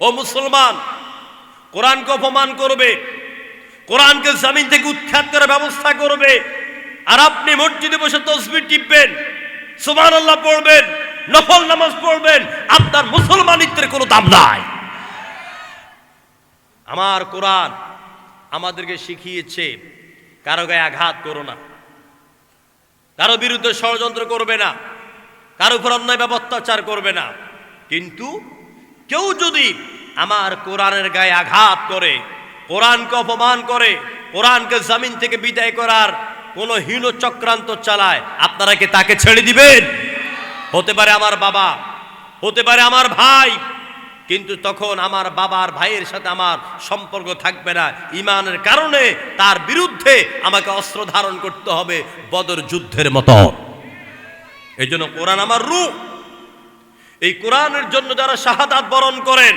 ও মুসলমান, কোরআনকে অপমান করবে, কোরআনকে জমিন থেকে উৎখাত করার ব্যবস্থা করবে, আর আপনি মসজিদে বসে তাসবিহ টিপবেন, সুবহানাল্লাহ পড়বেন, নফল নামাজ পড়বেন, আপনার মুসলমানিত্বের কোনো দাম নাই। আমার কোরআন আমাদেরকে শিখিয়েছে কারো গায়ে আঘাত করো না, কারো বিরুদ্ধে ষড়যন্ত্র করবে না, কারো উপর অন্যায় অত্যাচার করবে না। কিন্তু কেউ যদি আমার কোরআনের গায়ে আঘাত করে, কোরআনকে অপমান করে, কোরআনকে জমিন থেকে বিদায় করার কোন হীন চক্রান্ত চালায়, আপনারা কি তাকে ছেড়ে দিবেন? হতে পারে আমার বাবা, হতে পারে আমার ভাই, কিন্তু তখন আমার বাবার ভাইয়ের সাথে আমার সম্পর্ক থাকবে না। ঈমানের কারণে তার বিরুদ্ধে আমাকে অস্ত্র ধারণ করতে হবে বদর যুদ্ধের মতো। এই জন্য কোরআন আমার রূহ। এই কোরআনের জন্য যারা শাহাদাত বরণ করেন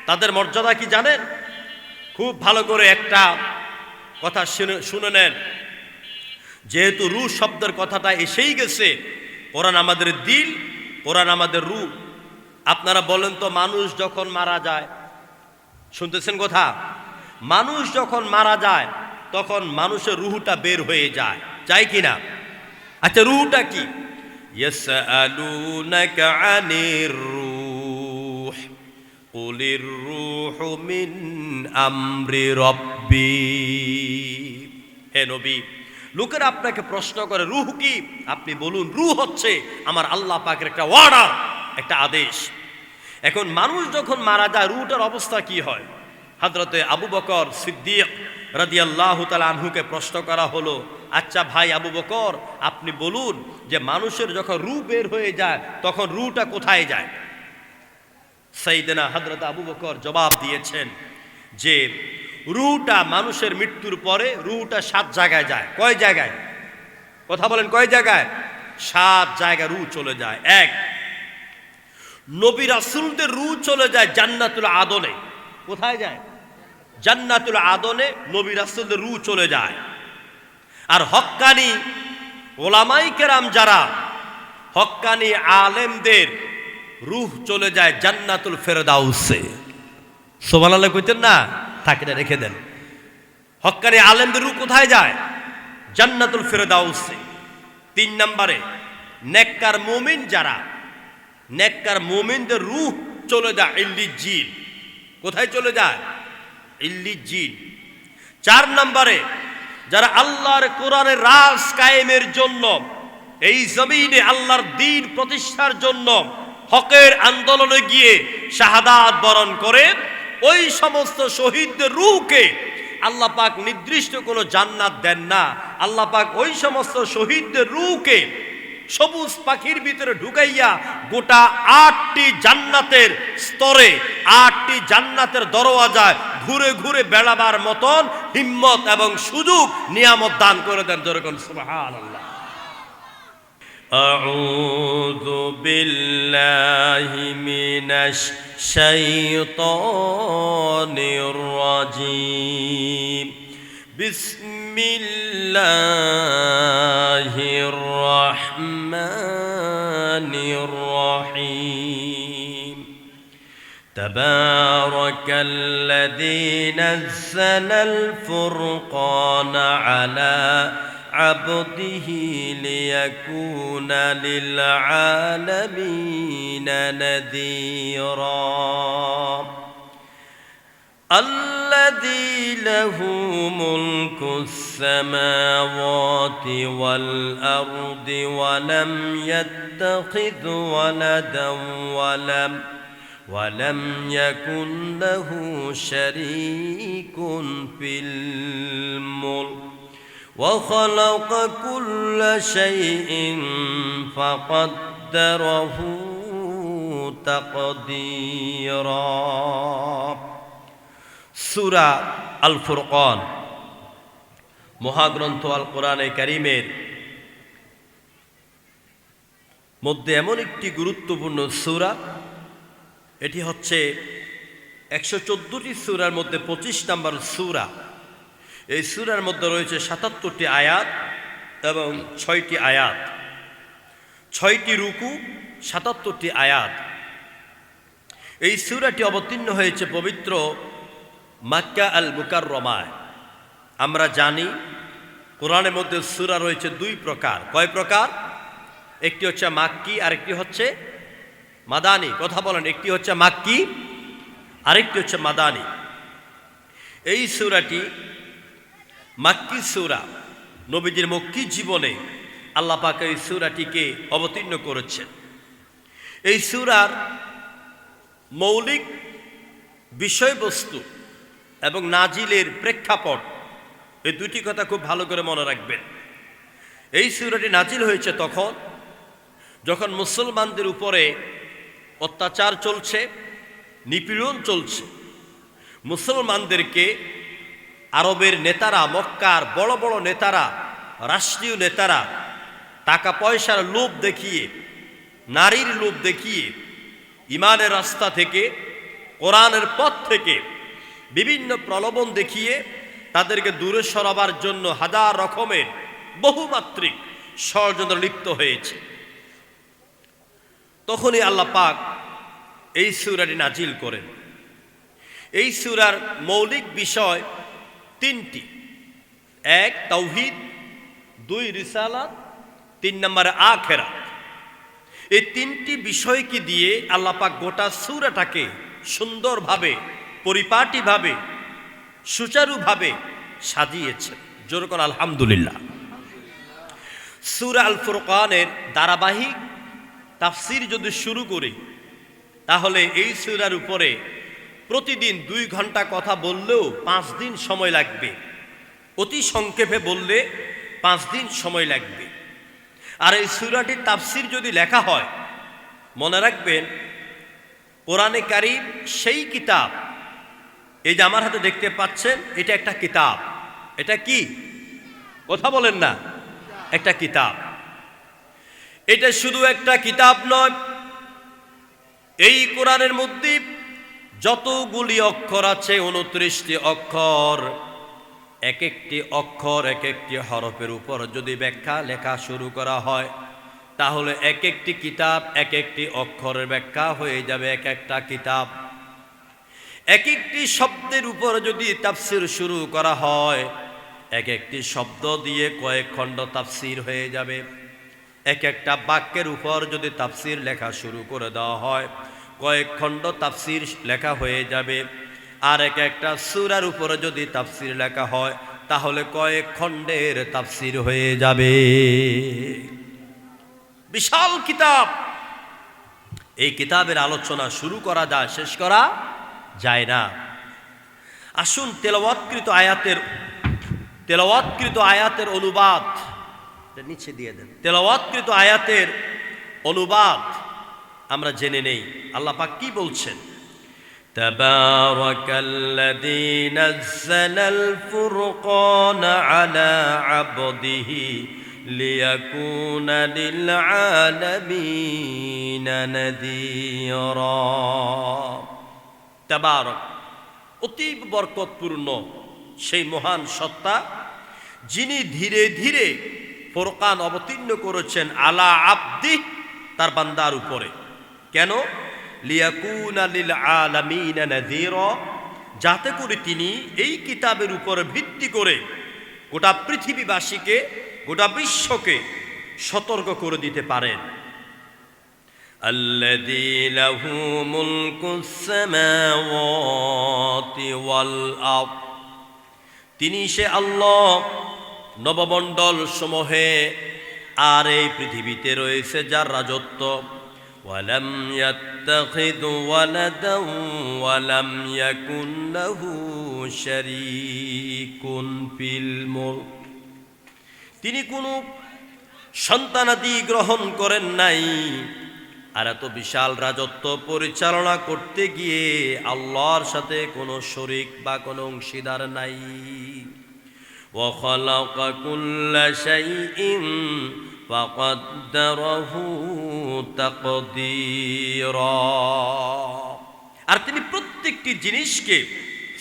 তাদের মর্যাদা কি জানেন? খুব ভালো করে একটা কথা শুনে নেন। যেহেতু রূহ শব্দের কথাটা এসেই গেছে, কোরআন আমাদের দিল, কোরআন আমাদের রূহ। আপনারা বলেন তো, মানুষ যখন মারা যায়, শুনতেছেন কথা, মানুষ যখন মারা যায় তখন মানুষের রূহটা বের হয়ে যায়, যায় কিনা? আচ্ছা, রূহটা কি? ইয়াসআলুনাকা আনির রূহ কুলির রূহু মিন আমরি রাব্বি। হে নবী, লোকেরা আপনাকে প্রশ্ন করে রূহ কি, আপনি বলুন রূহ হচ্ছে আমার আল্লাহ পাকের একটা অর্ডার, একটা আদেশ। এখন মানুষ যখন মারা যায় রূহটার অবস্থা কি হয়? হযরতে আবু বকর সিদ্দিক রাদিয়াল্লাহু তাআলা আনহুকে প্রশ্ন করা হলো, আচ্ছা ভাই আবু বকর, আপনি বলুন যে মানুষের যখন রূহ বের হয়ে যায় তখন রূহটা কোথায় যায়? সাইয়েদনা হযরত আবু বকর জবাব দিয়েছেন যে রূহটা মানুষের মৃত্যুর পরে রূহটা 7 জায়গায় যায়। কয় জায়গায়? কথা বলেন, কয় জায়গায়? 7 জায়গায় রূহ চলে যায়। এক, নবী রাসূলদের রূহ চলে যায় জান্নাতুল আদনে। কোথায় যায়? জান্নাতুল আদনে নবী রাসূলদের রূহ চলে যায়। আর হক্কানি ওলামায়ে কেরাম যারা, হক্কানি আলেমদের রূহ চলে যায় জান্নাতুল ফেরদাউসে। সুবহানাল্লাহ কইতেন না? থাকে না, রেখে দেন। হক্কানি আলেমদের রূহ কোথায় যায়? জান্নাতুল ফেরদাউসে। 3 নম্বরে নেককার মুমিন যারা, নেককার মুমিনদের রূহ চলে যায় ইল্লিজ্জিন। কোথায় চলে যায়? ইল্লিজ্জিন। 4 নম্বরে যারা আল্লাহর কোরআনের রাজ কায়েমের জন্য, এই জমিনে আল্লাহর দ্বীন প্রতিষ্ঠার জন্য হকের আন্দোলনে গিয়ে শাহাদাত বরণ করে, ওই সমস্ত শহীদদের রূহকে আল্লাহ পাক নির্দিষ্ট কোনো জান্নাত দেন না। আল্লাহ পাক ওই সমস্ত শহীদদের রূহকে সবুজ পাখির ভিতরে ঢুকাইয়া গোটা 8টি জান্নাতের স্তরে, 8টি জান্নাতের দরওয়াজায় ঘুরে ঘুরে বেড়াবার মতন হিম্মত এবং সুযোগ নিয়ামত দান করে দেন। যেরকম সুবহানাল্লাহ। আউযু বিল্লাহি মিনাশ শাইতানির রাজীম। বিসমিল্লাহির রহমানির রহিম। তাবারাকাল্লাযী নাযালাল ফুরকানা আলা আবদিহি লিয়াকুনা লিল আলামিনা নাযীরা। الذي له ملك السماوات والأرض ولم يتخذ ولدا ولم يكن له شريك في الملك وخلق كل شيء فقدره تقديرا। সূরা আল ফুরকান, মহাগ্রন্থ আল কোরআনে কারীমের মধ্যে এমন একটি গুরুত্বপূর্ণ সূরা, এটি হচ্ছে 114টি সূরার মধ্যে 25 নম্বর সূরা। এই সূরার মধ্যে রয়েছে 77টি আয়াত এবং 6টি আয়াত, 6টি রুকু, 77টি আয়াত। এই সূরাটি অবতীর্ণ হয়েছে পবিত্র মক্কা আল মুকাররমায়। আমরা জানি কোরআনের মধ্যে সূরা রয়েছে দুই প্রকার। কয় প্রকার? একটি হচ্ছে মাক্কি, আরেকটি হচ্ছে মাদানি। কথা বলেন, একটি হচ্ছে মাক্কি, আরেকটি হচ্ছে মাদানি। এই সূরাটি মাক্কি সূরা। নবীজির মক্কি জীবনে আল্লাহ পাক এই সূরাটিকে অবতীর্ণ করেছেন। এই সূরার মৌলিক বিষয়বস্তু এবং নাজিলের প্রেক্ষাপট, এই দুটি কথা খুব ভালো করে মনে রাখবেন। এই সূরাটি নাজিল হয়েছে তখন যখন মুসলমানদের উপরে অত্যাচার চলছে, নিপীড়ন চলছে। মুসলমানদেরকে আরবের নেতারা, মক্কার বড় বড় নেতারা, রাষ্ট্রীয় নেতারা টাকা পয়সার লোভ দেখিয়ে, নারীর লোভ দেখিয়ে, ইমানের রাস্তা থেকে, কোরআনের পথ থেকে বিভিন্ন প্রলোভন দেখিয়ে তাদেরকে দূরে সরাবার জন্য হাজার রকমের বহুমাত্রিক ষড়যন্ত্র লিপ্ত হয়েছে। তখনই আল্লাহ পাক এই সূরাটি নাজিল করেন। এই সূরার মৌলিক বিষয় তিনটি: এক, তাওহীদ; দুই, রিসালাত; তিন নম্বরে আখিরাত। এই তিনটি বিষয়কে দিয়ে আল্লাহ পাক গোটা সূরাটাকে সুন্দরভাবে, পরিপাটিভাবে, সুচারুভাবে সাজিয়েছেন। জোর করে আলহামদুলিল্লাহ। সূরা আল ফুরকানের ধারাবাহিক তাফসীর যদি শুরু করি, তাহলে এই সূরার উপরে প্রতিদিন 2 ঘন্টা কথা বললেও 5 দিন সময় লাগবে। অতি সংক্ষেপে বললে 5 দিন সময় লাগবে। আর এই সূরাটির তাফসীর যদি লেখা হয়, মনে রাখবেন কোরআনে কারীম সেই কিতাব, এই যে আমার হাতে দেখতে পাচ্ছেন, এটা একটা কিতাব। এটা কি? কথা বলেন না, একটা কিতাব। এটা শুধু একটা কিতাব নয়, এই কোরআনের মধ্যে যতগুলি অক্ষর আছে, 29টি অক্ষর, এক একটি অক্ষর, এক একটি হরফের উপর যদি ব্যাখ্যা লেখা শুরু করা হয়, তাহলে এক একটি কিতাব, এক একটি অক্ষরের ব্যাখ্যা হয়ে যাবে এক একটা কিতাব। এক একটি শব্দের উপর যদি তাফসীর শুরু করা হয়, এক একটি শব্দ দিয়ে কয়েক খণ্ড তাফসীর হয়ে যাবে। এক একটা বাক্যের উপর যদি তাফসীর লেখা শুরু করে দেওয়া হয়, কয়েক খণ্ড তাফসীর লেখা হয়ে যাবে। আর এক একটা সূরার উপরে যদি তাফসীর লেখা হয়, তাহলে কয়েক খণ্ডের তাফসীর হয়ে যাবে। বিশাল কিতাব। এই কিতাবের আলোচনা শুরু করা যায়, শেষ করা যায় না। আসুন তেলাওয়াতকৃত আয়াতের অনুবাদ নিচে দিয়ে দেন। তেলাওয়াতকৃত আয়াতের অনুবাদ আমরা জেনে নেই। আল্লাহ পাক কি বলছেন? তাবারাকাল্লাযী নাযালাল ফুরকানা আলা আবদিহি লিয়াকুনা লিল আলামিনা নাযীরা। তাবারাক, অতীব বরকতপূর্ণ সেই মহান সত্তা, যিনি ধীরে ধীরে ফুরকান অবতীর্ণ করেছেন আলা আবদি, তার বান্দার উপরে। কেন? লিয়াকুনা লিল আলামিনা নাযীরা, যাতে করে তিনি এই কিতাবের উপরে ভিত্তি করে গোটা পৃথিবীবাসীকে, গোটা বিশ্বকে সতর্ক করে দিতে পারেন। আল্লাযী লাহু মুলকুস সামাওয়াতি ওয়াল আরদ, তিনি সে আল্লাহ, নবমণ্ডল সমূহে আর এই পৃথিবীতে রয়েছে যার রাজত্ব। ওয়ালাম ইয়াত্তাখিযু ওয়ালাদান ওয়ালাম ইয়াকুন লাহু শারীকুন ফিল মুলক, তিনি কোনো সন্তানাদি গ্রহণ করেন নাই। আর এত বিশাল রাজত্ব পরিচালনা করতে গিয়ে আল্লাহর সাথে কোনো শরীক বা কোনো অংশীদার নাই। ওয়া খালাকা কুল্লা শাইইন ফাকাদ্দারাহু তাকদীরা, আর তিনি প্রত্যেকটি জিনিসকে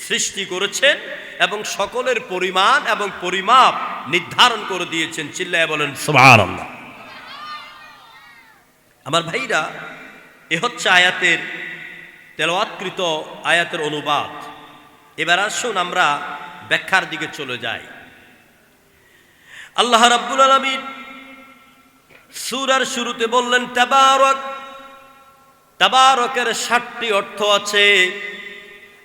সৃষ্টি করেছেন এবং সকলের পরিমাণ এবং পরিমাপ নির্ধারণ করে দিয়েছেন। চিল্লায় বলেন সুবহানাল্লাহ। আমার ভাইরা, এ হচ্ছে আয়াতের তেলাওয়াতকৃত আয়াতের অনুবাদ। এবার আসুন আমরা ব্যাখ্যার দিকে চলে যাই। আল্লাহ রাব্বুল আলামিন সূরার শুরুতে বললেন তাবারক। তাবারকের 7টি অর্থ আছে,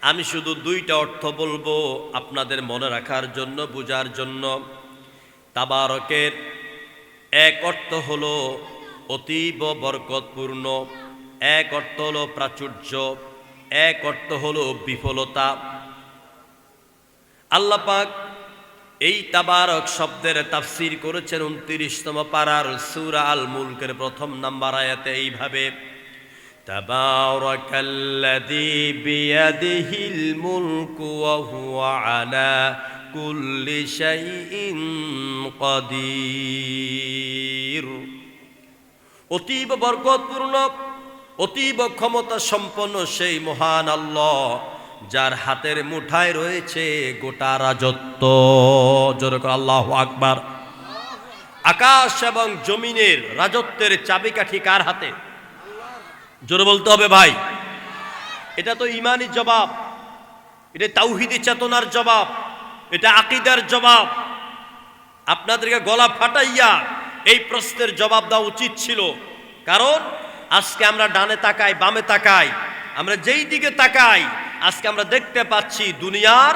আমি শুধু 2টা অর্থ বলবো আপনাদের মনে রাখার জন্য, বোঝার জন্য। তাবারকের এক অর্থ হলো অতীব বরকতপূর্ণ, এক অর্থ হলো প্রাচুর্য, এক অর্থ হলো বিফলতা। আল্লাহ পাক এই তাবারক শব্দের তাফসীর করেছেন 29তম পারার সূরা আল মুলকের 1 নম্বর আয়াতে এইভাবে, তাবারাকাল্লাযী বিয়াদিহিল মুলকু ওয়া হুয়া আলা কুল্লি শাইইন কাদির। অতীব বরকতপূর্ণ, অতীব ক্ষমতা সম্পন্ন সেই মহান আল্লাহ, যার হাতের মুঠায় রয়েছে গোটা রাজত্ব। জোরে করে আল্লাহু আকবার। আকাশ এবং জমিনের রাজত্বের চাবিকাঠি কার হাতে? জোরে বলতে হবে ভাই। এটা তো ঈমানি জবাব, এটা তাওহীদি চেতনার জবাব, এটা আকীদার জবাব। আপনাদেরকে গলা ফাটাইয়া এই প্রশ্নের জবাব দেওয়া উচিত ছিল। কারণ আজকে আমরা ডানে তাকাই, বামে তাকাই, আমরা যেই দিকে তাকাই আজকে আমরা দেখতে পাচ্ছি দুনিয়ার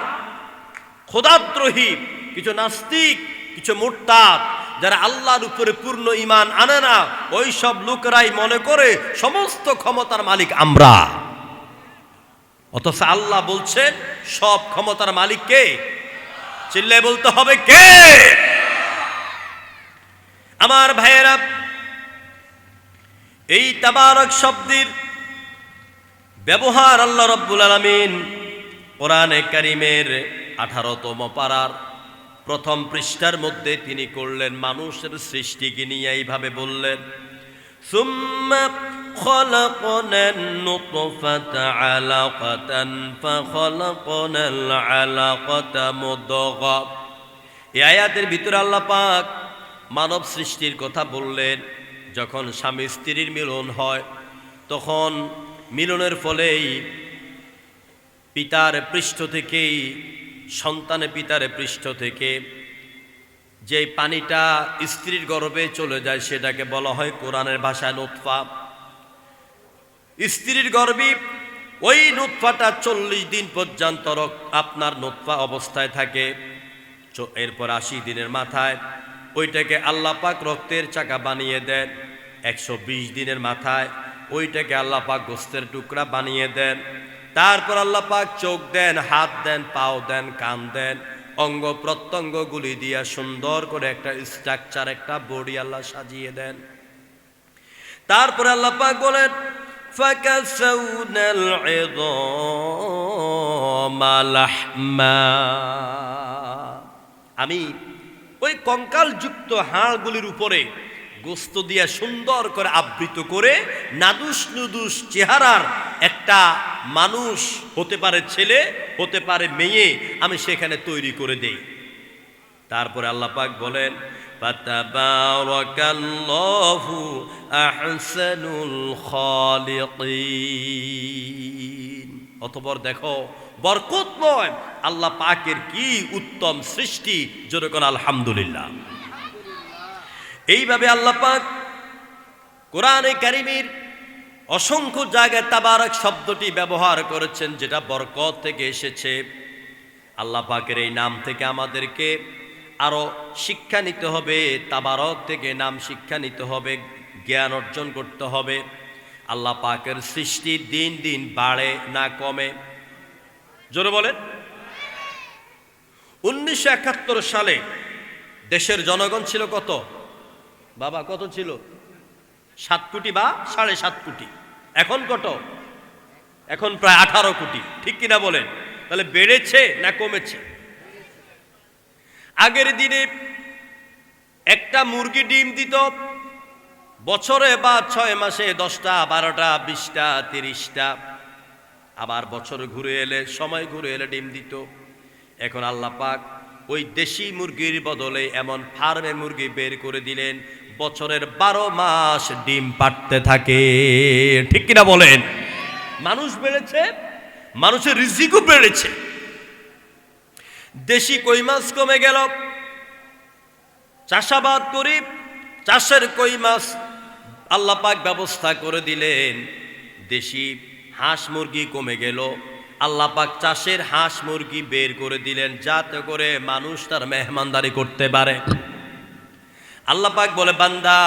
খোদাদ্রোহী কিছু নাস্তিক, কিছু মুরতাদ, যারা আল্লাহর উপরে পূর্ণ ঈমান আনে না, ওই সব লোকেরাই মনে করে সমস্ত ক্ষমতার মালিক আমরা। অথচ আল্লাহ বলছেন সব ক্ষমতার মালিক কে? চিল্লায় বলতে হবে কে? আমার ভাইয়েরা, এই তাবারক শব্দের ব্যবহার আল্লাহ রাব্বুল আলামিন কোরআনে কারীমের 18তম পারার 1ম পৃষ্ঠার মধ্যে তিনি করলেন। মানুষের সৃষ্টিকে নিয়ে এইভাবে বললেন, সুম্মা খলাকনান নুতফাতা আলাকাতান ফাখলাকনাল আলাকাতা মুদগা। এই আয়াতের ভিতরে আল্লাহ পাক মানব সৃষ্টির কথা বললেন। যখন স্বামী স্ত্রীর মিলন হয়, তখন মিলনের ফলেই পিতার পৃষ্ঠ থেকেই সন্তানের পিতার পৃষ্ঠ থেকে যে পানিটা স্ত্রীর গর্ভে চলে যায় সেটাকে বলা হয় কোরআনের ভাষায় নুতফা। স্ত্রীর গর্ভে ওই নুতফাটা 40 দিন পর্যন্ত আপনার নুতফা অবস্থায় থাকে। এরপর 80 দিনের মাথায় ওইটাকে আল্লাহ পাক রক্তের চাকা বানিয়ে দেন। 120 দিনের মাথায় ওইটাকে আল্লাহ পাক গোস্তের টুকরা বানিয়ে দেন। তারপর আল্লাহ পাক চোখ দেন, হাত দেন, পাও দেন, কান দেন, অঙ্গ প্রত্যঙ্গগুলি দিয়া সুন্দর করে একটা স্ট্রাকচার, একটা বডি আল্লাহ সাজিয়ে দেন। তারপরে আল্লাহ পাক বলেন, ফাকাসাউনাল ইযামা লাহমা। আমি ওই কঙ্কালযুক্ত হাড়গুলির উপরে গোস্ত দিয়া সুন্দর করে আবৃত করে নাদুস নুদুস চেহারার একটা মানুষ, হতে পারে ছেলে, হতে পারে মেয়ে, আমি সেখানে তৈরি করে দেই। তারপরে আল্লাহ পাক বলেন, ফাতাবারাকাল্লাহু আহসানুল খালিকিন। অতঃপর দেখো বরকতময় আল্লাহ পাকের কি উত্তম সৃষ্টি। জোরে কোন আলহামদুলিল্লাহ। এইভাবে আল্লাহ পাক কোরআনে কারীমের অসংখ্য জায়গায় তাবারক শব্দটি ব্যবহার করেছেন, যেটা বরকত থেকে এসেছে। আল্লাহ পাকের এই নাম থেকে আমাদেরকে আরো শিক্ষা নিতে হবে, তাবারক থেকে নাম শিক্ষা নিতে হবে, জ্ঞান অর্জন করতে হবে। আল্লাহ পাকের সৃষ্টি দিন দিন বাড়ে না কমে। জোরে বলেন। 1971 সালে দেশের জনগণ ছিল কত বাবা? কত ছিল? 7 কোটি বা 7.5 কোটি। এখন কত? এখন প্রায় 18 কোটি। ঠিক কিনা বলেন? তাহলে বেড়েছে না কমেছে? আগের দিনে একটা মুরগি ডিম দিত বছরে বা 6 মাসে 10টা, 12টা, 20টা, 30টা। আবার বছর ঘুরে এলে, সময় ঘুরে এলে ডিম দিত। এখন আল্লাহ পাক ওই দেশি মুরগির বদলে এমন ফার্মে মুরগি বের করে দিলেন, বছরের 12 মাস ডিম পাড়তে থাকে। ঠিক কিনা বলেন? মানুষ বেড়েছে, মানুষের রিজিকও বেড়েছে। দেশি কই মাছ কমে গেল, চাষাবাদ করি, চাষের কই মাছ আল্লাহ পাক ব্যবস্থা করে দিলেন। দেশি হাঁস মুরগি কমে গেল, আল্লাহ পাক চাষের হাঁস মুরগি বের করে দিলেন যাতে করে মানুষ তার মেহমানদারি করতে পারে। আল্লাহ পাক বলে, বান্দা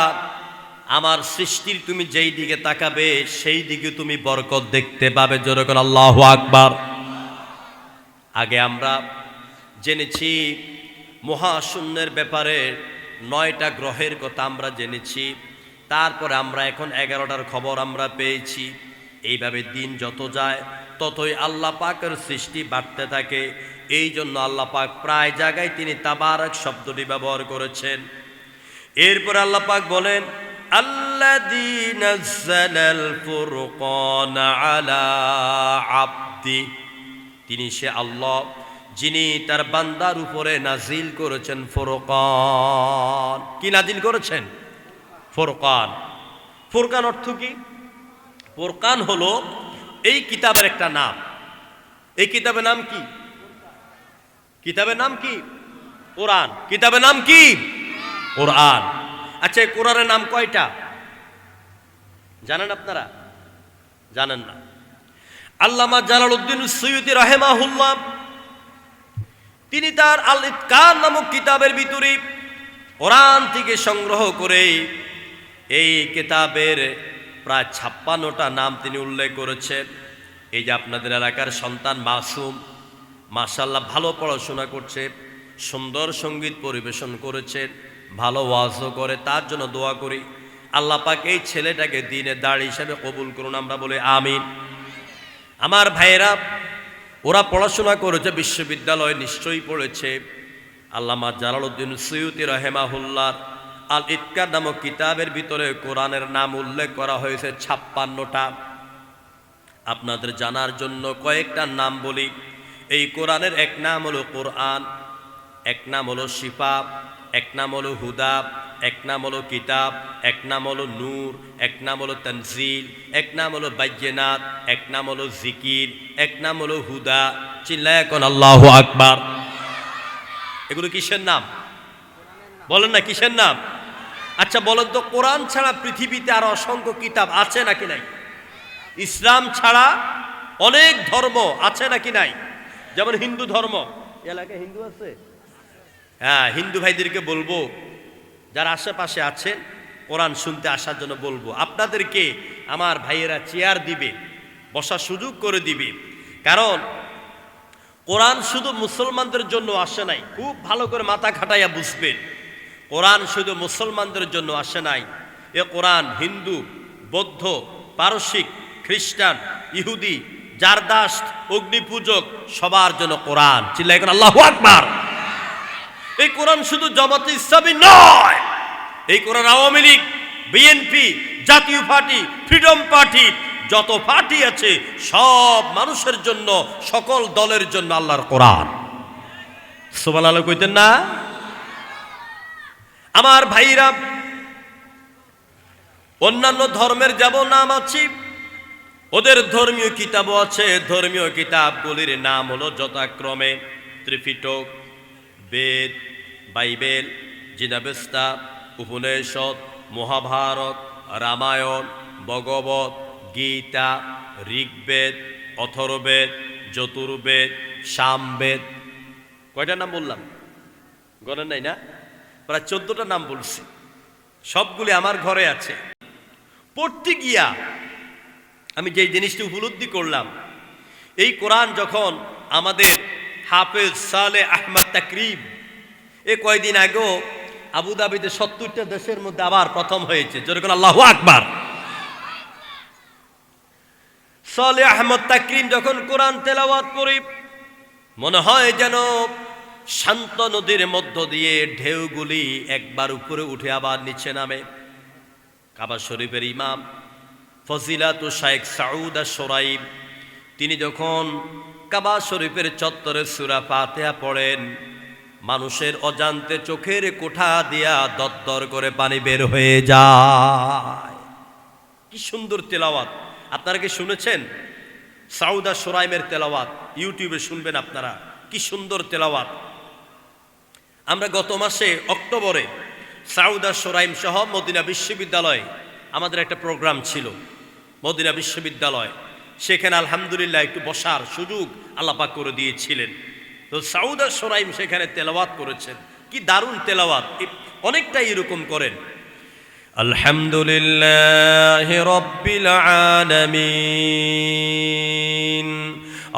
আমার সৃষ্টির তুমি যেই দিকে তাকাবে সেই দিকে তুমি বরকত দেখতে পাবে। জোরে করে আল্লাহু আকবার। আগে আমরা জেনেছি মহাশূন্যের ব্যাপারে, 9টা গ্রহের কথা আমরা জেনেছি। তারপরে আমরা এখন 11টার খবর আমরা পেয়েছি। এইভাবে দিন যত যায় ততই আল্লাহ পাকের সৃষ্টি বাড়তে থাকে। এই জন্য আল্লাহ পাক প্রায় জায়গায় তিনি তাবারক শব্দটি ব্যবহার করেছেন। এরপর আল্লাহ পাক বলেন, আল্লাযী নাযালাল ফুরকানা আলা আবদি, তিনি সে আল্লাহ যিনি তার বান্দার উপরে নাজিল করেছেন ফুরকান। কি নাজিল করেছেন? ফুরকান। ফুরকান অর্থ কি? ফুরকান হলো এই কিতাবের একটা নাম। এই কিতাবের নাম কি? কিতাবের নাম কি? কোরআন। কিতাবের নাম কি? কোরআন। আচ্ছা, এই কোরআনের নাম কয়টা জানেন আপনারা? জানেন না? আল্লামা জালালউদ্দিন সুয়ুতী রাহিমাহুল্লাহ তিনি তার আল ইতকান নামক কিতাবের ভিতরে কোরআন থেকে সংগ্রহ করে এই কিতাবের প্রায় 56টা নাম তিনি উল্লেখ করেছেন। এই যে আপনাদের এলাকার সন্তান মাসুম, মাশাআল্লাহ ভালো পড়াশোনা করছে, সুন্দর সঙ্গীত পরিবেশন করেছেন, ভালো ওয়াজও করে, তার জন্য দোয়া করি আল্লাহ পাক এই ছেলেটাকে দ্বীনের দাড়ি হিসেবে কবুল করুন, আমরা বলি আমিন। আমার ভাইয়েরা, ওরা পড়াশোনা করেছে, বিশ্ববিদ্যালয় নিশ্চয়ই পড়েছে। আল্লামা জালালউদ্দিন সুয়ুতী রাহিমাহুল্লাহর আল ইতকান নামক কিতাবের ভিতরে কোরআনের নাম উল্লেখ করা হয়েছে 56টা। আপনাদের জানার জন্য কয়েকটা নাম বলি। এই কোরআনের এক নাম হলো কোরআন, এক নাম হলো শিফা, এক নাম হলো হুদা, এক নাম হলো কিতাব, এক নাম হলো নূর, এক নাম হলো তানজিল, এক নাম হলো বাইয়িনাত, এক নাম হলো জিকির, এক নাম হলো হুদা। চিল্লায় এখন আল্লাহু আকবার। এগুলো কিসের নাম বলেন না? কিসের নাম? আচ্ছা বলেন তো, কোরআন ছাড়া পৃথিবীতে আর অসংখ্য কিতাব আছে নাকি নাই? ইসলাম ছাড়া অনেক ধর্ম আছে নাকি নাই? যেমন হিন্দু ধর্ম, এলাকায় হিন্দু আছে? হ্যাঁ, হিন্দু ভাইদেরকে বলবো, যারা আশেপাশে আছেন কোরআন শুনতে আসার জন্য বলবো। আপনাদেরকে আমার ভাইয়েরা চেয়ার দিবে, বসার সুযোগ করে দিবে। কারণ কোরআন শুধু মুসলমানদের জন্য আসে নাই, খুব ভালো করে মাথা খাটাইয়া বুঝবেন। কোরআন শুধু মুসলমানদের জন্য আসে নাই, এ কোরআন হিন্দু, বৌদ্ধ, পারসিক, খ্রিস্টান, ইহুদি, জারদাস্ত, অগ্নিপূজক সবার জন্য কোরআন। চিল্লায় এখন আল্লাহু আকবার। এই কোরআন শুধু জামাতে ইসলামী নয়, এই কোরআন আওয়ামী লীগ, বিএনপি, জাতীয় পার্টি, ফ্রিডম পার্টি, যত পার্টি আছে সব মানুষের জন্য, সকল দলের জন্য আল্লাহর কোরআন। সুবহানাল্লাহ কইতেন না? আমার ভাইরা, অন্যান্য ধর্মের যেমন নাম আছে, ওদের ধর্মীয় কিতাবও আছে। ধর্মীয় কিতাবগুলির নাম হলো যথাক্রমে ত্রিপিটক, বেদ, বাইবেল, জিনাবেস্তা, উপনিষদ, মহাভারত, রামায়ণ, ভগবত গীতা, ঋগ্বেদ, অথর্ববেদ, যজুর্বেদ, সামবেদ। কয়টা নাম বললাম? গণেন নাই না? প্রায় 14টা নাম বলছি। সবগুলি আমার ঘরে আছে। পড়তে গিয়া আমি যেই জিনিসটি উপলব্ধি করলাম, এই কোরআন যখন আমাদের হাফেজ সালেহ আহমদ তাকরিব এ কয়দিন আগেও আবুধাবিতে 70টা দেশের মধ্যে আবার প্রথম হয়েছে। যেরকম আল্লাহু আকবার। সালেহ আহমদ তাকরিম যখন কোরআন তেলাওয়াত করি, মনে হয় যেন শান্ত নদীর মধ্য দিয়ে ঢেউগুলি একবার উপরে উঠে আবার নিচে নামে। কাবা শরীফের ইমাম ফজিলাতু শাইখ সাউদ আশ-শুরাইব তিনি যখন কাবা শরীফের চত্বরে সূরা ফাতিহা পড়েন, মানুষের অজান্তে চোখের কোঠা দিয়া দরদর করে পানি বের হয়ে যায়। কি সুন্দর তেলাওয়াত! আপনারা কি শুনেছেন? সাউদা সুরাইমের তেলাওয়াত ইউটিউবে শুনবেন আপনারা, কি সুন্দর তেলাওয়াত। আমরা গত মাসে অক্টোবরে সাউদা সুরাইম সহ মদিনা বিশ্ববিদ্যালয়ে আমাদের একটা প্রোগ্রাম ছিল, মদিনা বিশ্ববিদ্যালয়। সেখানে আলহামদুলিল্লাহ একটু বসার সুযোগ আল্লাহ পাক করে দিয়েছিলেন। তো সাউদা সুরাইম সেখানে তেলাওয়াত করেছেন, কি দারুণ তেলাওয়াত। অনেকটাই এরকম করেন, আলহামদুলিল্লাহি রাব্বিল আলামিন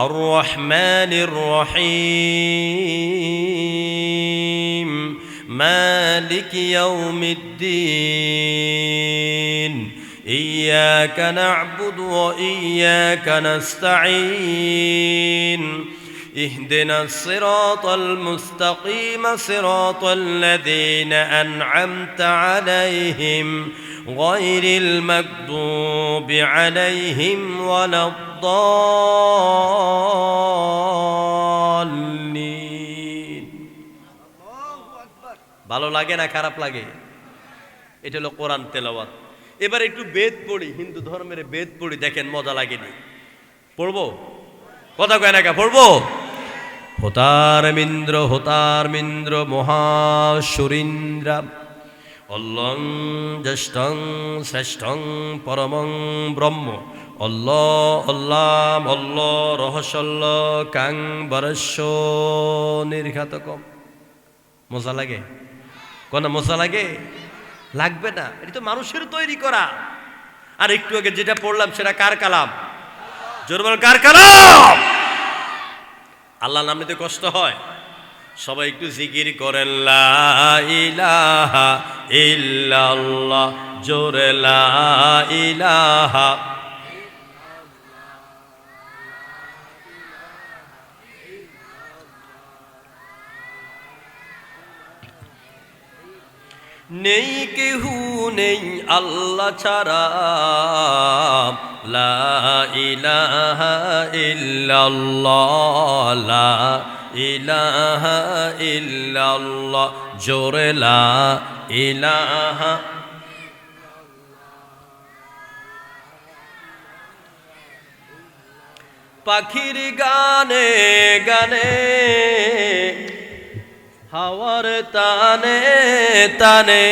আর রহমানির রহিম মালিকি ইয়াউমিদ্দিন ইয়্যাকা না'বুদু ওয়া ইয়্যাকা নাস্তাঈন اهدنا الصراط المستقيم صراط الذين أنعمت عليهم غير المغضوب عليهم ولا الضالين। ভালো লাগে না খারাপ লাগে? এটা হলো কোরআন তেলাওয়াত। এবার একটু বেদ পড়ি, হিন্দু ধর্মের বেদ পড়ি, দেখেন মজা লাগেনি? পড়বো? কথা কয় না কা? পড়বো? হোতার মিন্দ্র মহাসুরিন্দ্র অল্লং জ্যেষ্ঠং শ্রেষ্ঠং পরমং ব্রহ্ম অল্লাম রহস্যল্ল কাং বরস্য নির্ঘাতকম। মজা লাগে? কোন মজা লাগে? লাগবে না, এটা তো মানুষের তৈরি করা। আর একটু আগে যেটা পড়লাম সেটা কার কালাম? জোর বল, কার কালাম? আল্লাহ নাম নিতে কষ্ট হয়? সবাই একটু জিকির করেন, লা ইলাহা ইল্লাল্লাহ, জোরে লা ইলাহা। নেই কেহু নেই আল্লাহ ছাড়া, লা ইলাহা ইল্লাল্লাহ, লা ইলাহা ইল্লাল্লাহ, জোরে লা ইলাহা। পাখির গানে গানে, হাওয়ার তানে তানে,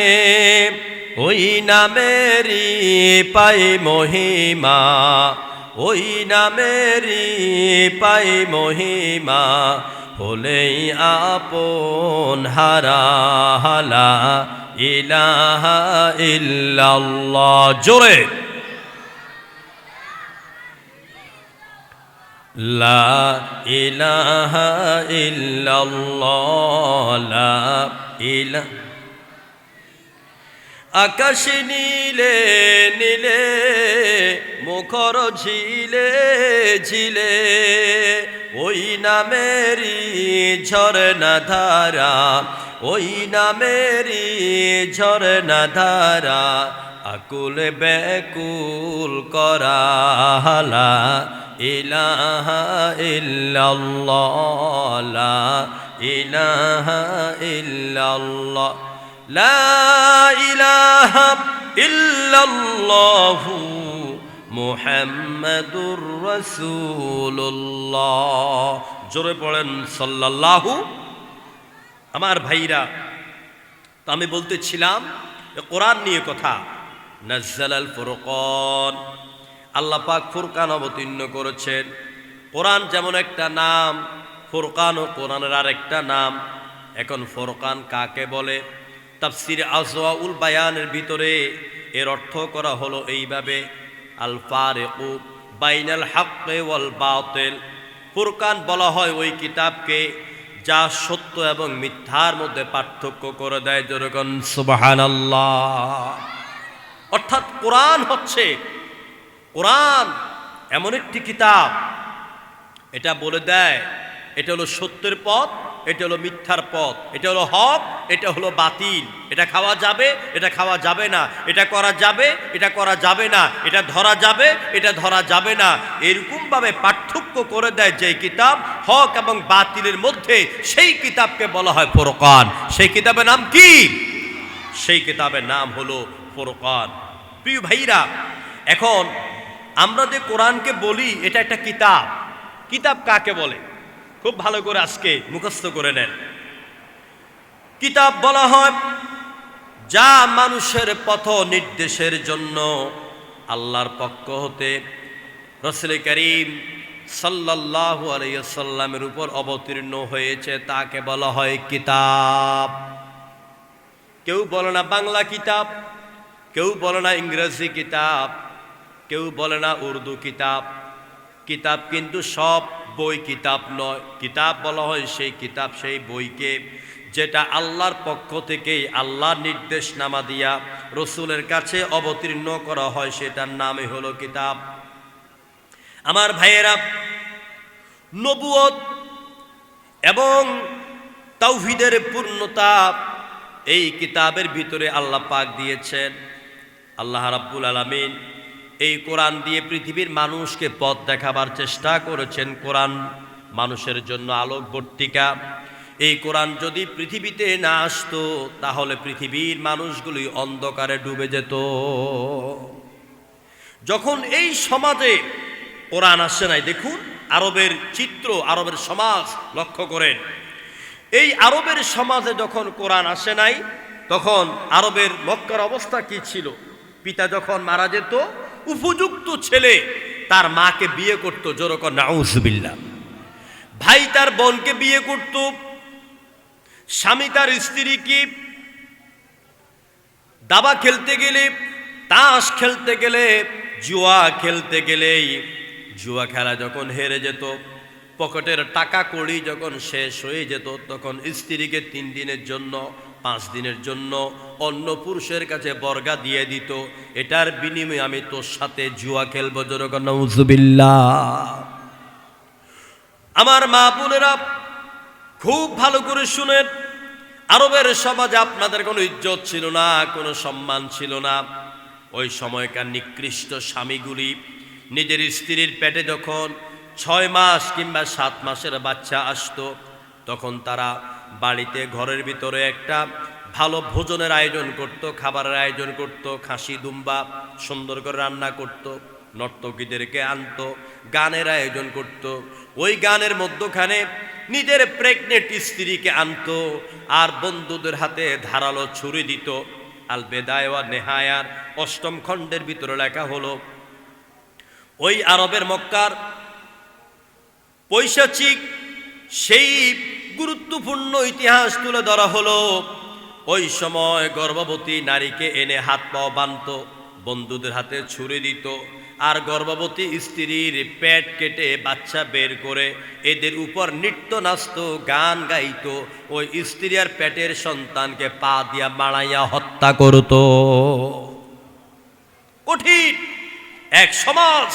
ওই নামেরই পাই মহিমা, ওই নামেরই পাই মহিমা, হলেই আপন হারা, লা ইলাহা ইল্লাল্লাহ, জোরে লা ইলাহা ইল্লাল্লাহ, লা ইলাহা। আকাশ নীলে নীলে, মুখর ঝিলে ঝিলে, ওই নামেরই ঝরনা ধারা, ওই নামেরই ঝরনা ধারা, আকুল ব্যাকুল করা, লা ইলাহা ইল্লাল্লাহ, লা ইলাহা ইল্লাল্লাহ, লা ইলাহা ইল্লাল্লাহু মুহাম্মাদুর রাসূলুল্লাহ। জোরে পড়েন সাল্লাল্লাহু। আমার ভাইরা, তো আমি বলতেছিলাম কোরআন নিয়ে কথা। নাজ্জালাল ফুরকান, আল্লাহ পাক ফুরকান অবতীর্ণ করেছেন। কোরআন যেমন একটা নাম, ফুরকানও কোরআনের আর একটা নাম। এখন ফুরকান কাকে বলে? তাফসির আজওয়াউল বায়ানের ভিতরে এর অর্থ করা হলো এইভাবে, আল ফারিকু বাইনাল হাক্কি ওয়াল বাতিল। ফুরকান বলা হয় ওই কিতাবকে যা সত্য এবং মিথ্যার মধ্যে পার্থক্য করে দেয়। যেরকম সুবহানাল্লাহ। অর্থাৎ কোরআন হচ্ছে, কোরআন এমন একটি কিতাব, এটা বলে দেয় এটা হলো সত্যের পথ, এটা হলো মিথ্যার পথ, এটা হলো হক, এটা হলো বাতিল, এটা খাওয়া যাবে, এটা খাওয়া যাবে না, এটা করা যাবে, এটা করা যাবে না, এটা ধরা যাবে, এটা ধরা যাবে না। এরকমভাবে পার্থক্য করে দেয় যে কিতাব হক এবং বাতিলের মধ্যে, সেই কিতাবকে বলা হয় ফুরকান। সেই কিতাবের নাম কি? সেই কিতাবের নাম হলো ফুরকান। প্রিয় ভাইরা, এখন আমরা যে কোরআনকে বলি এটা একটা কিতাব। কিতাব কাকে বলে খুব ভালো করে আজকে মুখস্থ করে নেন। কিতাব বলা হয় যা মানুষের পথ নির্দেশের জন্য আল্লাহর পক্ষ হতে রাসূল করিম সাল্লাল্লাহু আলাইহি ওয়াসাল্লামের উপর অবতীর্ণ হয়েছে, তাকে বলা হয় কিতাব। কেউ বলে না বাংলা কিতাব, কেউ বলে না ইংরেজি কিতাব, কেউ বলে না উর্দু কিতাব। কিতাব কিন্তু সব বই কিতাব নয়। কিতাব বলা হয় সেই কিতাব, সেই বইকে যেটা আল্লাহর পক্ষ থেকে আল্লাহর নির্দেশনামা দিয়া রসুলের কাছে অবতীর্ণ করা হয়, সেটার নামই হলো কিতাব। আমার ভাইয়েরা, নবুয়ত এবং তাওহীদের পূর্ণতা এই কিতাবের ভিতরে আল্লাহ পাক দিয়েছেন। আল্লাহ রাব্বুল আলামিন এই কোরআন দিয়ে পৃথিবীর মানুষকে পথ দেখাবার চেষ্টা করেছেন। কোরআন মানুষের জন্য আলোকবর্তিকা। এই কোরআন যদি পৃথিবীতে না আসতো তাহলে পৃথিবীর মানুষগুলি অন্ধকারে ডুবে যেত। যখন এই সমাজে কোরআন আসে নাই, দেখুন আরবের চিত্র, আরবের সমাজ লক্ষ্য করেন। এই আরবের সমাজে যখন কোরআন আসে নাই তখন আরবের মক্কার অবস্থা কি ছিল? পিতা যখন মারা যেত উপযুক্ত ছেলে তার মাকে বিয়ে করত, জোরকর নাউজুবিল্লাহ। ভাই তার বোনকে বিয়ে করত, স্বামী তার স্ত্রীকে দাবা খেলতে গেলে, তাস খেলতে গেলে, জুয়া খেলতে গেলেই, জুয়া খেলা যখন হেরে যেত, পকেটের টাকা কড়ি যখন শেষ হয়ে যেত, তখন স্ত্রীকে 3 দিনের জন্য 5 দিনের জন্য অন্য পুরুষের কাছে বর্গা দিয়ে দিত, এটার বিনিময়ে আমি তোর সাথে জুয়া খেলবো। জোরকর নাউজুবিল্লাহ। আমার মা বোনেরা খুব ভালো করে শুনেন, আরবের সমাজে আপনাদের কোনো ইজ্জত ছিল না, কোনো সম্মান ছিল না। ওই সময়কার নিকৃষ্ট স্বামীগুলি নিজের স্ত্রীর পেটে যখন 6 মাস কিংবা 7 মাসের বাচ্চা আসতো, তখন তারা বাড়িতে ঘরের ভিতরে একটা ভালো ভোজনের আয়োজন করত, খাবারের আয়োজন করত, খাসি দুম্বা সুন্দর করে রান্না করত, নর্তকীদেরকে আনতো, গানের আয়োজন করত। ওই গানের মধ্যখানে নিজের প্রেগনেন্ট স্ত্রীকে আনতো আর বন্ধুদের হাতে ধারালো ছুরি দিত। আল বেদায়া ওয়া নেহায়ার 8ম খণ্ডের ভিতরে লেখা হলো, ওই আরবের মক্কার পৈশাচিক সেই গুরুত্বপূর্ণ ইতিহাস তুলে ধরা হলো। ওই সময় গর্ভবতী নারীকে এনে হাত পাও বাঁধত, বন্ধুদের হাতে ছুরি দিত, আর গর্ভবতী স্ত্রীর পেট কেটে বাচ্চা বের করে এদের উপর নৃত্য নাচত, গান গাইত। ওই স্ত্রী আর পেটের সন্তানকে পা দিয়া মাড়াইয়া হত্যা করত। কঠিন এক সমাজ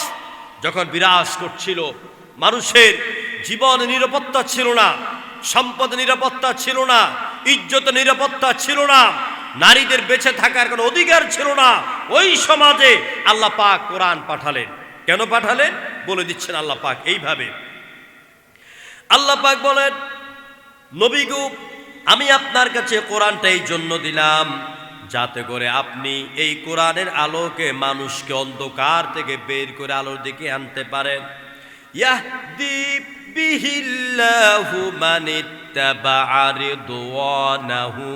যখন বিরাজ করছিল, মানুষের জীবন নিরাপত্তা ছিল না, সম্পদ নিরাপত্তা ছিল না, ইজ্জত নিরাপত্তা ছিল না, নারীদের বেঁচে থাকার কোনো অধিকার ছিল না, ওই সমাজে আল্লাহ পাক কোরআন পাঠালেন। কেন পাঠালেন বলে দিচ্ছেন আল্লাহ পাক এইভাবে। আল্লাহ পাক বলেন, নবী গো, আমি আপনার কাছে কোরআনটা এই জন্য দিলাম যাতে করে আপনি এই কোরআনের আলোকে মানুষকে অন্ধকার থেকে বের করে আলোর দিকে আনতে পারেন। ইয়াহদি বিহিল্লাহু মানিত্তাবা'a রিদওয়ানাহু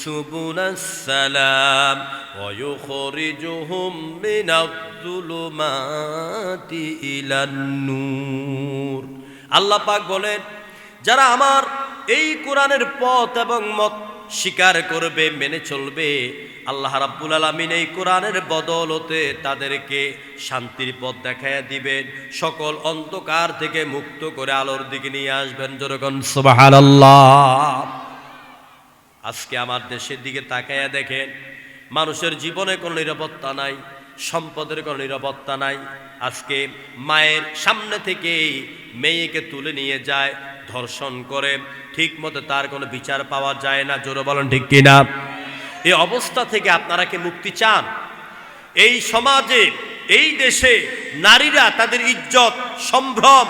সুবুলাস সালাম ওয়া ইউখরিজুহুম মিনাজ-যুলুমাতি ইলান নূর। আল্লাহ পাক বলেন, যারা আমার এই কোরআনের পথ এবং মত স্বীকার করবে, মেনে চলবে, আল্লাহ রাব্বুল আলামিন এই কোরআনের বদৌলতে তাদেরকে শান্তির পথ দেখাইয়া দিবেন, সকল অন্ধকার থেকে মুক্ত করে আলোর দিকে নিয়ে আসবেন। যেরকম সুবহানাল্লাহ। আজকে আমার দেশের দিকে তাকাইয়া দেখেন, মানুষের জীবনে কোনো নিরাপত্তা নাই, সম্পদের কোনো নিরাপত্তা নাই। আজকে মায়ের সামনে থেকেই মেয়েকে তুলে নিয়ে যায়, ধর্ষণ করে, ঠিক মতো তার কোনো বিচার পাওয়া যায় না। জোরে বলেন ঠিক কিনা? এই অবস্থা থেকে আপনারা কি মুক্তি চান? এই সমাজে, এই দেশে নারীরা তাদের ইজ্জত, সম্ভ্রম,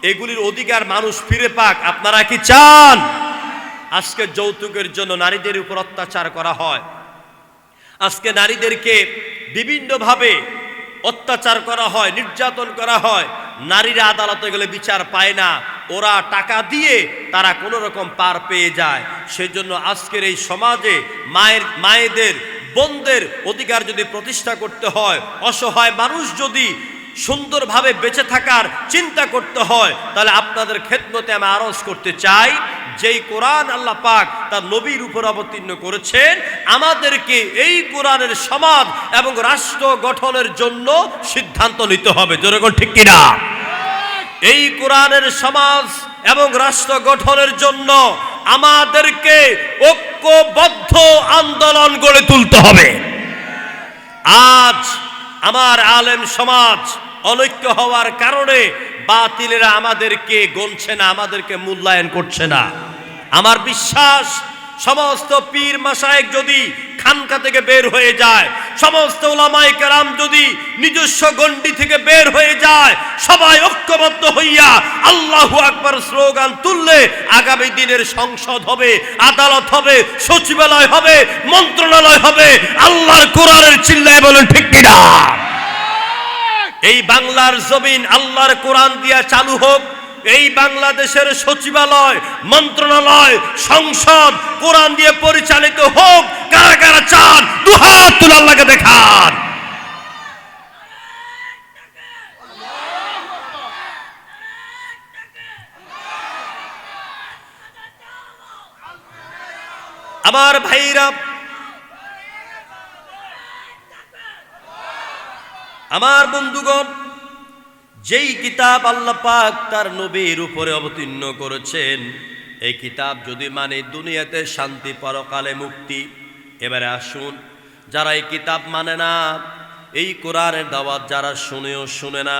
এগুলির অধিকার মানুষ ফিরে পাক, আপনারা কি চান? আজকে যৌতুকের জন্য নারীদের উপর অত্যাচার করা হয়, আজকে নারীদেরকে বিভিন্নভাবে অত্যাচার করা হয়, নির্যাতন করা হয়, নারীরা আদালতে গেলে বিচার পায় না, ওরা টাকা দিয়ে তারা কোনো রকম পার পেয়ে যায়। সেজন্য আজকের এই সমাজে মায়েদের বোনদের অধিকার যদি প্রতিষ্ঠা করতে হয়, অসহায় মানুষ যদি সুন্দরভাবে বেঁচে থাকার চিন্তা করতে হয়, তাহলে আপনাদের খেদমতে আমি আরজ করতে চাই, যেই কোরআন আল্লাহ পাক তার নবীর উপর অবতীর্ণ করেছেন, আমাদেরকে এই কোরআনের সমাজ এবং রাষ্ট্র গঠনের জন্য সিদ্ধান্ত নিতে হবে। জোরে বলুন ঠিক কিনা? এই কোরআনের সমাজ এবং রাষ্ট্র গঠনের জন্য আমাদেরকে ঐক্যবদ্ধ আন্দোলন গড়ে তুলতে হবে। আজ আমার আলেম সমাজ অনৈক্য হওয়ার কারণে বাতিলেরা আমাদেরকে গণছে না, আমাদেরকে মূল্যায়ন করছে না। আমার বিশ্বাস, সমস্ত পীর মাশায়েখ যদি খানকা থেকে বের হয়ে যায়, সমস্ত উলামায়ে কেরাম যদি নিজস্ব গণ্ডি থেকে বের হয়ে যায়, সবাই ঐক্যবদ্ধ হইয়া আল্লাহু আকবার স্লোগান তুললে আগামী দিনের সংসদ হবে, আদালত হবে, সচিবালয় হবে, মন্ত্রণালয় হবে, আল্লাহর কোরআনের চিল্লায় বলেন ঠিক কিনা? এই বাংলার জমিন আল্লাহর কোরআন দিয়া চালু হোক। এই বাংলাদেশের সচিবালয়, মন্ত্রণালয়, সংসদ কোরআন দিয়ে পরিচালিত হোক। কারা কারা চান দুহাত তুলে আল্লাহকে দেখান। আমার ভাইরা, আমার বন্ধুগণ, যেই কিতাব আল্লাহ পাক তার নবীর উপরে অবতীর্ণ করেছেন, এই কিতাব যদি মানে দুনিয়াতে শান্তি, পরকালে মুক্তি। এবারে আসুন, যারা এই কিতাব মানে না, এই কোরআনের দাওয়াত যারা শুনেও শুনে না,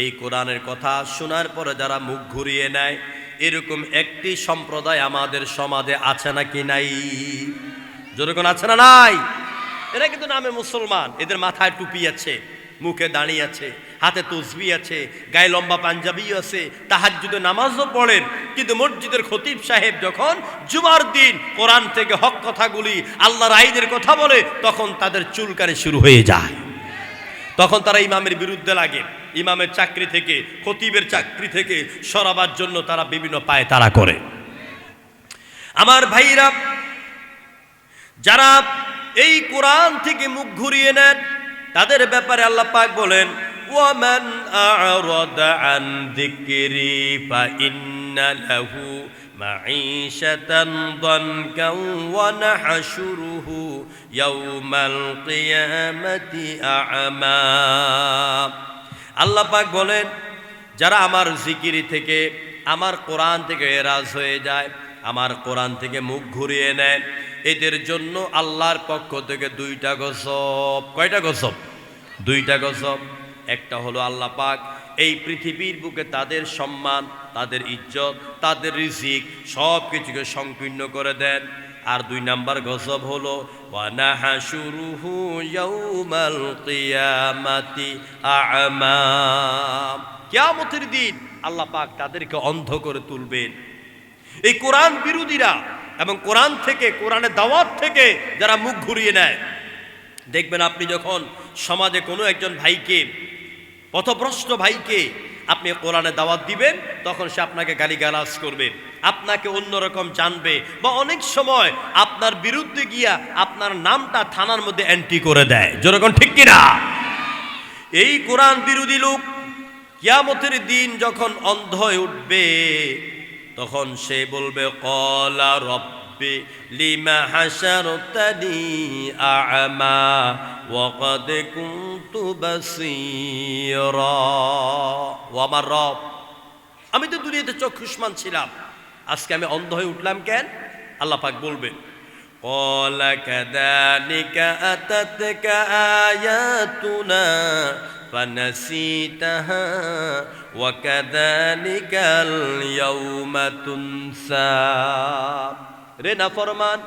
এই কোরআনের কথা শোনার পরে যারা মুখ ঘুরিয়ে নেয়, এরকম একটি সম্প্রদায় আমাদের সমাজে আছে নাকি নাই? যেরকম আছে না নাই? এরা কিন্তু নামে মুসলমান, এদের মাথায় টুপি আছে, মুখে দাঁড়ি আছে, হাতে তসবি আছে, গায়ে লম্বা পাঞ্জাবিও আছে, তাহাজ্জুদে নামাজও পড়েন, কিন্তু মসজিদের খতিব সাহেব যখন জুমার দিন কোরআন থেকে হক কথাগুলি, আল্লাহর আইনের কথা বলে, তখন তাদের চুলকানি শুরু হয়ে যায়। তখন তারা ইমামের বিরুদ্ধে লাগে, ইমামের চাকরি থেকে, খতিবের চাকরি থেকে সরাবার জন্য তারা বিভিন্ন পায়ে তাড়া করে। আমার ভাইরা, যারা এই কোরআন থেকে মুখ ঘুরিয়ে নেন, তাদের ব্যাপারে আল্লাহ পাক বলেন, ওয়ামান আ'রাদা আন যিকরি ফাইন্না লাহু মাঈশাতান দানকান ওয়া নাহশুরুহু ইয়াওমাল কিয়ামাতি আ'মা। আল্লাহ পাক বলেন, যারা আমার জিকিরি থেকে, আমার কোরআন থেকে এরাজ হয়ে যায়, আমার কোরআন থেকে মুখ ঘুরিয়ে নেয়, এদের জন্য আল্লাহর পক্ষ থেকে দুইটা গজব। কয়টা গজব? দুইটা গজব। একটা হলো আল্লাহ পাক এই পৃথিবীর বুকে তাদের সম্মান, তাদের ইজ্জত, তাদের রিজিক সব কিছুকে সংকীর্ণ করে দেন। আর দুই নাম্বার গজব হলো ওয়া নাহশুরুহু ইয়াউমাল কিয়ামাতি আ'মা। কিয়ামতের দিন আল্লাহ পাক তাদেরকে অন্ধ করে তুলবেন। এই কোরআন বিরোধীরা এবং কোরআন থেকে, কোরআনের দাওয়াত থেকে যারা মুখ ঘুরিয়ে নেয়, দেখবেন আপনি যখন সমাজে কোনো একজন ভাইকে, পথভ্রষ্ট ভাইকে আপনি কোরআনের দাওয়াত দিবেন, তখন সে আপনাকে গালিগালাজ করবে, আপনাকে অন্যরকম জানবে, বা অনেক সময় আপনার বিরুদ্ধে গিয়া আপনার নামটা থানার মধ্যে এন্ট্রি করে দেয়। যেরকম ঠিক কিনা? এই কোরআন বিরোধী লোক কিয়ামতের দিন যখন অন্ধ হয়ে উঠবে, তখন সে বলবে, ক্বালা রাব্বি লিমা হাশারতানি আ'মা ওয়া ক্বাদ কুনতু বাসীরা। ও আমার রব, আমি তো দুনিয়াতে চক্ষুষ্মান ছিলাম, আজকে আমি অন্ধ হয়ে উঠলাম কেন? আল্লাহ পাক বলবেন, ক্বালা কাযালিকা আতাতকা আয়াতুনা ফানাসিতাহা ওয়া কাযালিকাল ইয়াউমা তুনসা। রে নাফরমান,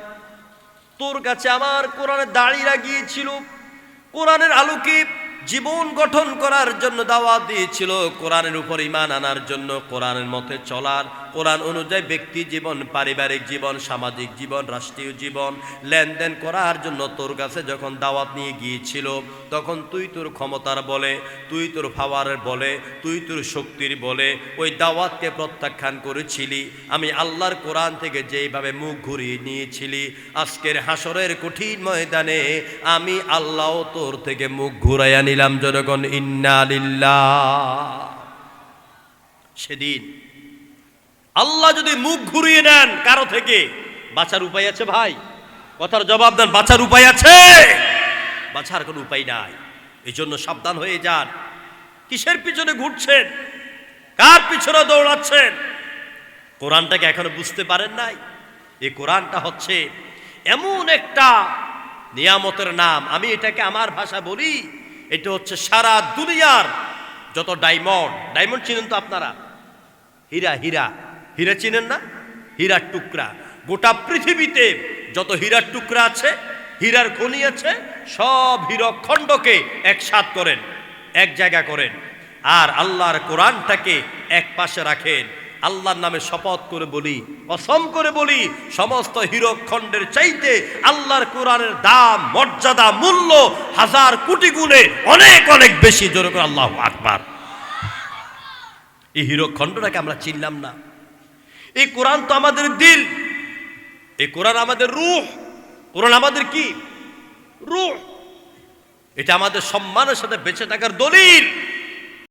তোর কাছে আমার কোরআনের দাঁড়িয়ে গিয়েছিল, কোরআনের আলোকে জীবন গঠন করার জন্য দাওয়াত দিয়েছিল, কোরআনের উপর ঈমান আনার জন্য, কোরআনের মতে চলার, কোরআন অনুযায়ী ব্যক্তি জীবন, পারিবারিক জীবন, সামাজিক জীবন, রাষ্ট্রীয় জীবন লেনদেন করার জন্য তোর কাছে যখন দাওয়াত নিয়ে গিয়েছিল, তখন তুই তোর ক্ষমতার বলে, তুই তোর পাওয়ারের বলে, তুই তোর শক্তির বলে ওই দাওয়াতকে প্রত্যাখ্যান করেছিলি। আমি আল্লাহর কোরআন থেকে যেইভাবে মুখ ঘুরিয়ে নিয়েছিলি, আজকের হাসরের কঠিন ময়দানে আমি আল্লাহ তোর থেকে মুখ ঘুরাইয়া নিলাম। জনগণ ইন্না লিল্লাহ। সেদিন আল্লাহ যদি মুখ ঘুরিয়ে নেন কারো থেকে, বাঁচার উপায় আছে ভাই? কথার জবাব দেন, বাঁচার উপায় আছে? বাঁচার কোনো উপায় নাই। এই জন্য সাবধান হয়ে যান। কিসের পিছনে ঘুরছেন? কার পিছনে দৌড়াচ্ছেন? কোরআনটাকে এখনো বুঝতে পারেন নাই? এই কোরআনটা হচ্ছে এমন একটা নিয়ামতের নাম, আমি এটাকে আমার ভাষা বলি, এটা হচ্ছে সারা দুনিয়ার যত ডায়মন্ড, ডায়মন্ড চিনেন তো আপনারা? হীরা, হীরা, হীরা চিনেন না? হীরার টুকরা। গোটা পৃথিবীতে যত হীরার টুকরা আছে, হীরার খনি আছে, সব হীরক খণ্ডকে একসাথ করেন, এক জায়গা করেন, আর আল্লাহর কোরআনটাকে এক পাশে রাখেন। আল্লাহর নামে শপথ করে বলি, কসম করে বলি, সমস্ত হীরক খণ্ডের চাইতে আল্লাহর কোরআনের দাম, মর্যাদা, মূল্য হাজার কোটি গুণে অনেক অনেক বেশি। জোরে করে আল্লাহু আকবার। এই হীরক খণ্ডটাকে আমরা চিনলাম না। এই কোরআন তো আমাদের দিল, এই কোরআন আমাদের রূহ। কোরআন আমাদের কি? রূহ। এটা আমাদের সম্মানের সাথে বেঁচে থাকার দলিল।